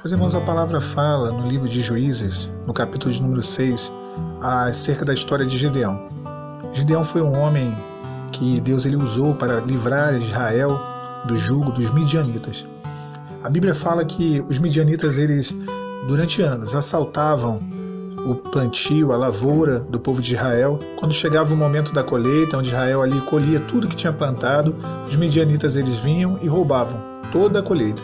Meus irmãos, a palavra fala no livro de Juízes, no capítulo de número 6, acerca da história de Gideão. Gideão foi um homem que Deus ele usou para livrar Israel do jugo dos midianitas. A Bíblia fala que os midianitas, eles, durante anos, assaltavam o plantio, a lavoura do povo de Israel. Quando chegava o momento da colheita, onde Israel ali colhia tudo que tinha plantado, os midianitas eles vinham e roubavam toda a colheita.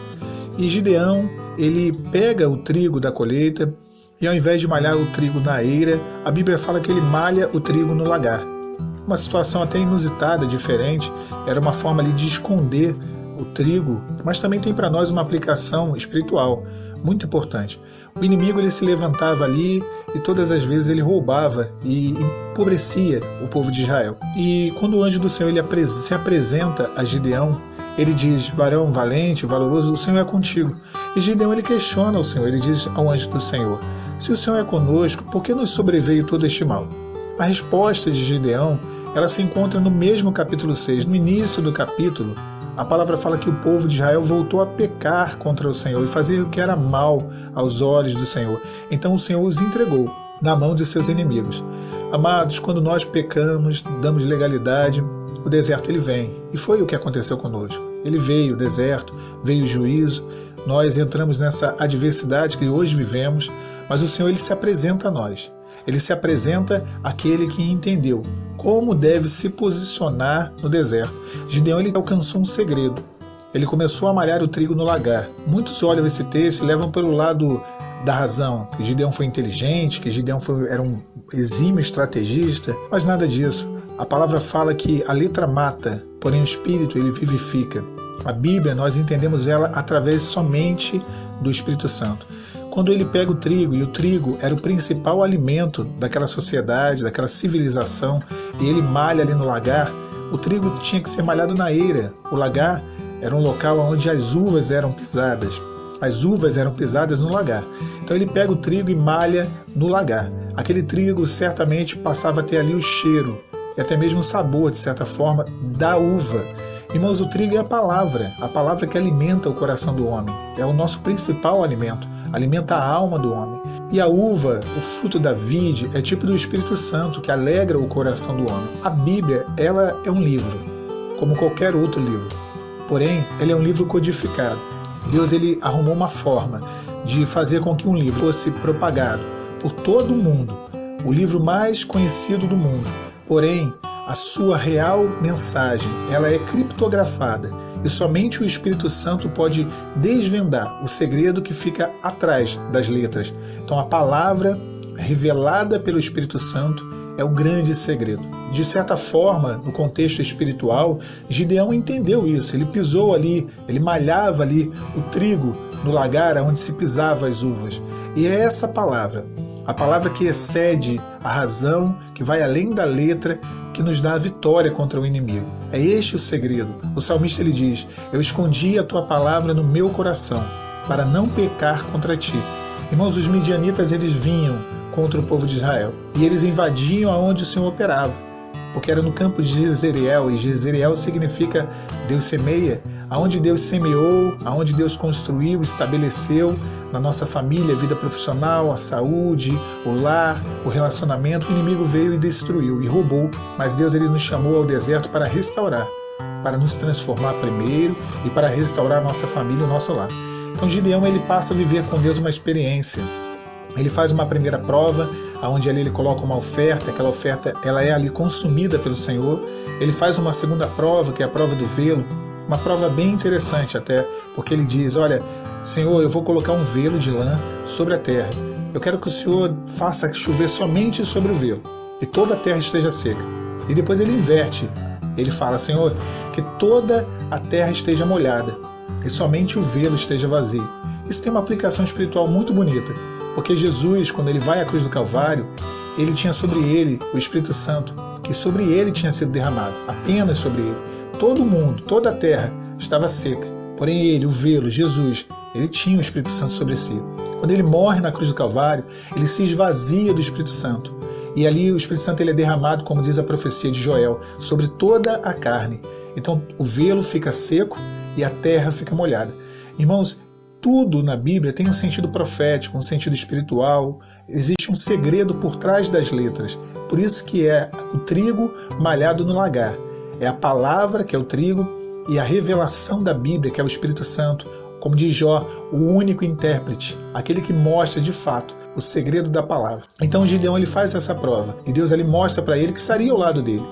E Gideão, ele pega o trigo da colheita e ao invés de malhar o trigo na eira, a Bíblia fala que ele malha o trigo no lagar. Uma situação até inusitada, diferente, era uma forma ali de esconder o trigo, mas também tem para nós uma aplicação espiritual muito importante. O inimigo ele se levantava ali e todas as vezes ele roubava e empobrecia o povo de Israel. E quando o anjo do Senhor ele se apresenta a Gideão, ele diz: varão valente, valoroso, o Senhor é contigo. E Gideão ele questiona o Senhor, ele diz ao anjo do Senhor: se o Senhor é conosco, por que nos sobreveio todo este mal? A resposta de Gideão, ela se encontra no mesmo capítulo 6. No início do capítulo, a palavra fala que o povo de Israel voltou a pecar contra o Senhor e fazer o que era mal aos olhos do Senhor. Então o Senhor os entregou na mão de seus inimigos. Amados, quando nós pecamos, damos legalidade, o deserto ele vem. E foi o que aconteceu conosco. Ele veio, o deserto, veio o juízo. Nós entramos nessa adversidade que hoje vivemos, mas o Senhor ele se apresenta a nós. Ele se apresenta àquele que entendeu como deve se posicionar no deserto. Gideão ele alcançou um segredo. Ele começou a malhar o trigo no lagar. Muitos olham esse texto e levam pelo lado da razão, que Gideão foi inteligente, que Gideão era um exímio estrategista, mas nada disso. A palavra fala que a letra mata, porém o espírito ele vivifica. A Bíblia nós entendemos ela através somente do Espírito Santo. Quando ele pega o trigo, e o trigo era o principal alimento daquela sociedade, daquela civilização, e ele malha ali no lagar, o trigo tinha que ser malhado na eira. O lagar era um local onde as uvas eram pisadas. As uvas eram pisadas no lagar. Então ele pega o trigo e malha no lagar. Aquele trigo certamente passava a ter ali o cheiro e até mesmo o sabor, de certa forma, da uva. Irmãos, o trigo é a palavra que alimenta o coração do homem. É o nosso principal alimento, alimenta a alma do homem. E a uva, o fruto da vide, é tipo do Espírito Santo, que alegra o coração do homem. A Bíblia, ela é um livro, como qualquer outro livro. Porém, ela é um livro codificado. Deus ele arrumou uma forma de fazer com que um livro fosse propagado por todo o mundo, o livro mais conhecido do mundo. Porém, a sua real mensagem, ela é criptografada e somente o Espírito Santo pode desvendar o segredo que fica atrás das letras. Então a palavra revelada pelo Espírito Santo é o grande segredo. De certa forma, no contexto espiritual, Gideão entendeu isso. Ele pisou ali, ele malhava ali o trigo no lagar onde se pisava as uvas. E é essa palavra, a palavra que excede a razão, que vai além da letra, que nos dá a vitória contra o inimigo. É este o segredo. O salmista ele diz: eu escondi a tua palavra no meu coração, para não pecar contra ti. Irmãos, os midianitas eles vinham contra o povo de Israel e eles invadiam aonde o Senhor operava, porque era no campo de Jezreel, e Jezreel significa Deus semeia. Aonde Deus semeou, aonde Deus construiu, estabeleceu na nossa família, a vida profissional, a saúde, o lar, o relacionamento, o inimigo veio e destruiu e roubou. Mas Deus ele nos chamou ao deserto para restaurar, para nos transformar primeiro e para restaurar a nossa família e o nosso lar. Então Gideão ele passa a viver com Deus uma experiência. Ele faz uma primeira prova, onde ali ele coloca uma oferta, aquela oferta ela é ali consumida pelo Senhor. Ele faz uma segunda prova, que é a prova do velo, uma prova bem interessante até, porque ele diz: olha, Senhor, eu vou colocar um velo de lã sobre a terra. Eu quero que o Senhor faça chover somente sobre o velo, e toda a terra esteja seca. E depois ele inverte, ele fala: Senhor, que toda a terra esteja molhada, e somente o velo esteja vazio. Isso tem uma aplicação espiritual muito bonita, porque Jesus, quando ele vai à cruz do Calvário, ele tinha sobre ele o Espírito Santo, que sobre ele tinha sido derramado, apenas sobre ele. Todo mundo, toda a terra estava seca, porém ele, o velo, Jesus, ele tinha o Espírito Santo sobre si. Quando ele morre na cruz do Calvário, ele se esvazia do Espírito Santo. E ali o Espírito Santo ele é derramado, como diz a profecia de Joel, sobre toda a carne. Então o velo fica seco e a terra fica molhada. Irmãos, tudo na Bíblia tem um sentido profético, um sentido espiritual. Existe um segredo por trás das letras. Por isso que é o trigo malhado no lagar. É a palavra, que é o trigo, e a revelação da Bíblia, que é o Espírito Santo. Como diz Jó, o único intérprete, aquele que mostra de fato o segredo da palavra. Então Gideão ele faz essa prova, e Deus ele mostra para ele que estaria ao lado dele.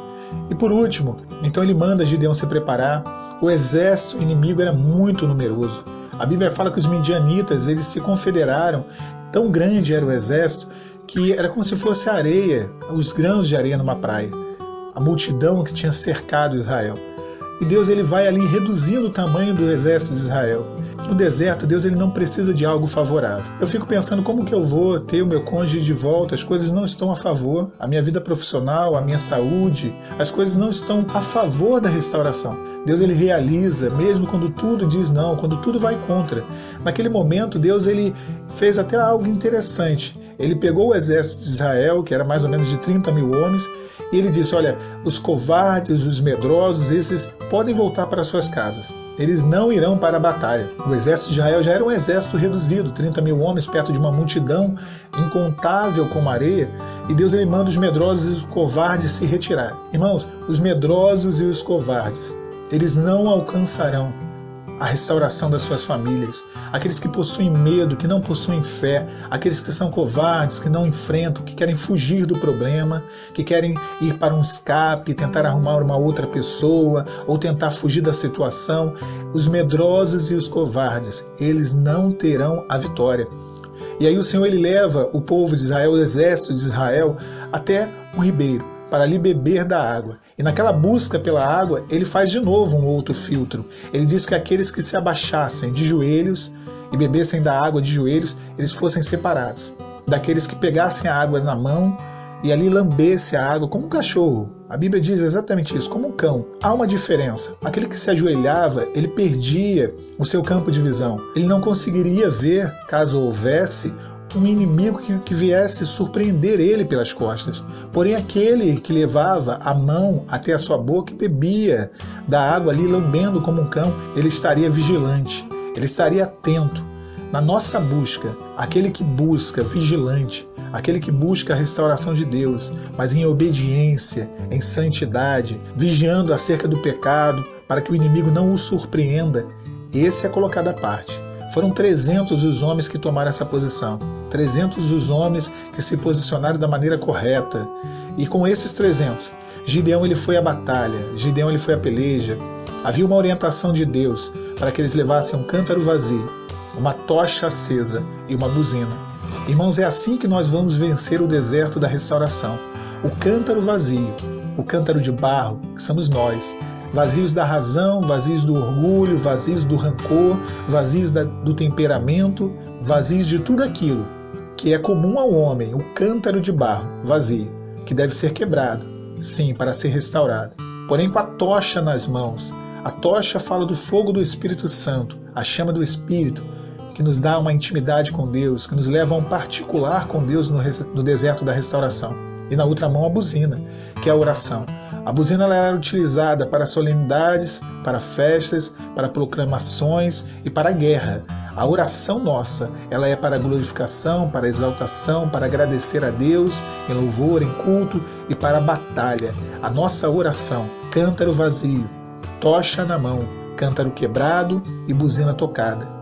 E por último, então ele manda Gideão se preparar. O exército inimigo era muito numeroso. A Bíblia fala que os midianitas eles se confederaram, tão grande era o exército, que era como se fosse areia, os grãos de areia numa praia. A multidão que tinha cercado Israel. E Deus ele vai ali reduzindo o tamanho do exército de Israel. No deserto, Deus ele não precisa de algo favorável. Eu fico pensando como que eu vou ter o meu cônjuge de volta, as coisas não estão a favor, a minha vida profissional, a minha saúde, as coisas não estão a favor da restauração. Deus ele realiza, mesmo quando tudo diz não, quando tudo vai contra. Naquele momento, Deus ele fez até algo interessante. Ele pegou o exército de Israel, que era mais ou menos de 30 mil homens, e ele disse, olha, os covardes, os medrosos, esses podem voltar para suas casas. Eles não irão para a batalha. O exército de Israel já era um exército reduzido, 30 mil homens perto de uma multidão incontável como areia, e Deus ele manda os medrosos e os covardes se retirarem. Irmãos, os medrosos e os covardes, eles não alcançarão a restauração das suas famílias. Aqueles que possuem medo, que não possuem fé, aqueles que são covardes, que não enfrentam, que querem fugir do problema, que querem ir para um escape, tentar arrumar uma outra pessoa ou tentar fugir da situação, os medrosos e os covardes, eles não terão a vitória. E aí o Senhor ele leva o povo de Israel, o exército de Israel, até um ribeiro, para ali beber da água. E naquela busca pela água, ele faz de novo um outro filtro. Ele diz que aqueles que se abaixassem de joelhos e bebessem da água de joelhos, eles fossem separados. Daqueles que pegassem a água na mão e ali lambesse a água como um cachorro. A Bíblia diz exatamente isso, como um cão. Há uma diferença. Aquele que se ajoelhava, ele perdia o seu campo de visão. Ele não conseguiria ver, caso houvesse, um inimigo que viesse surpreender ele pelas costas. Porém, aquele que levava a mão até a sua boca e bebia da água ali, lambendo como um cão, ele estaria vigilante, ele estaria atento. Na nossa busca, aquele que busca vigilante, aquele que busca a restauração de Deus, mas em obediência, em santidade, vigiando acerca do pecado, para que o inimigo não o surpreenda, esse é colocado à parte. Foram 300 os homens que tomaram essa posição, 300 os homens que se posicionaram da maneira correta. E com esses 300, Gideão ele foi à batalha, Gideão ele foi à peleja. Havia uma orientação de Deus para que eles levassem um cântaro vazio, uma tocha acesa e uma buzina. Irmãos, é assim que nós vamos vencer o deserto da restauração. O cântaro vazio, o cântaro de barro, que somos nós, vazios da razão, vazios do orgulho, vazios do rancor, vazios do temperamento, vazios de tudo aquilo que é comum ao homem, o cântaro de barro vazio, que deve ser quebrado, sim, para ser restaurado. Porém, com a tocha nas mãos, a tocha fala do fogo do Espírito Santo, a chama do Espírito, que nos dá uma intimidade com Deus, que nos leva a um particular com Deus no deserto da restauração. E na outra mão a buzina, que é a oração. A buzina ela era utilizada para solenidades, para festas, para proclamações e para a guerra. A oração nossa, ela é para a glorificação, para a exaltação, para agradecer a Deus em louvor, em culto e para a batalha. A nossa oração, cântaro vazio, tocha na mão, cântaro quebrado e buzina tocada.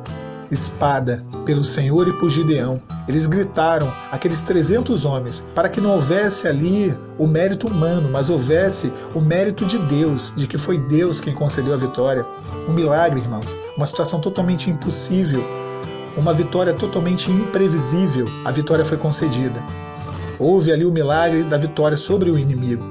Espada pelo Senhor e por Gideão. Eles gritaram, aqueles 300 homens, para que não houvesse ali o mérito humano, mas houvesse o mérito de Deus, de que foi Deus quem concedeu a vitória. Um milagre, irmãos, uma situação totalmente impossível, uma vitória totalmente imprevisível, a vitória foi concedida. Houve ali o milagre da vitória sobre o inimigo.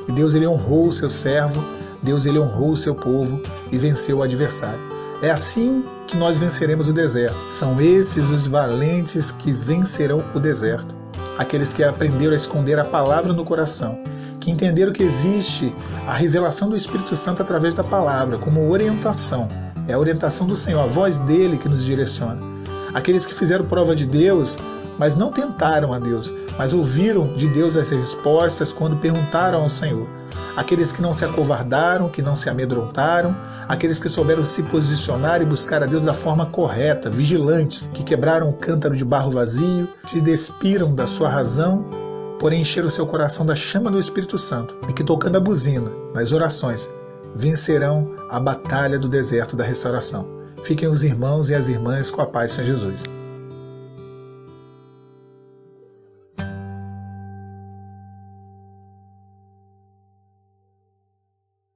E Deus ele honrou o seu servo, Deus ele honrou o seu povo e venceu o adversário. É assim que nós venceremos o deserto. São esses os valentes que vencerão o deserto. Aqueles que aprenderam a esconder a palavra no coração, que entenderam que existe a revelação do Espírito Santo através da palavra, como orientação. É a orientação do Senhor, a voz dele que nos direciona. Aqueles que fizeram prova de Deus mas não tentaram a Deus, mas ouviram de Deus as respostas quando perguntaram ao Senhor. Aqueles que não se acovardaram, que não se amedrontaram, aqueles que souberam se posicionar e buscar a Deus da forma correta, vigilantes, que quebraram o cântaro de barro vazio, se despiram da sua razão, porém encheram seu coração da chama do Espírito Santo, e que, tocando a buzina nas orações, vencerão a batalha do deserto da restauração. Fiquem os irmãos e as irmãs com a paz, Senhor Jesus.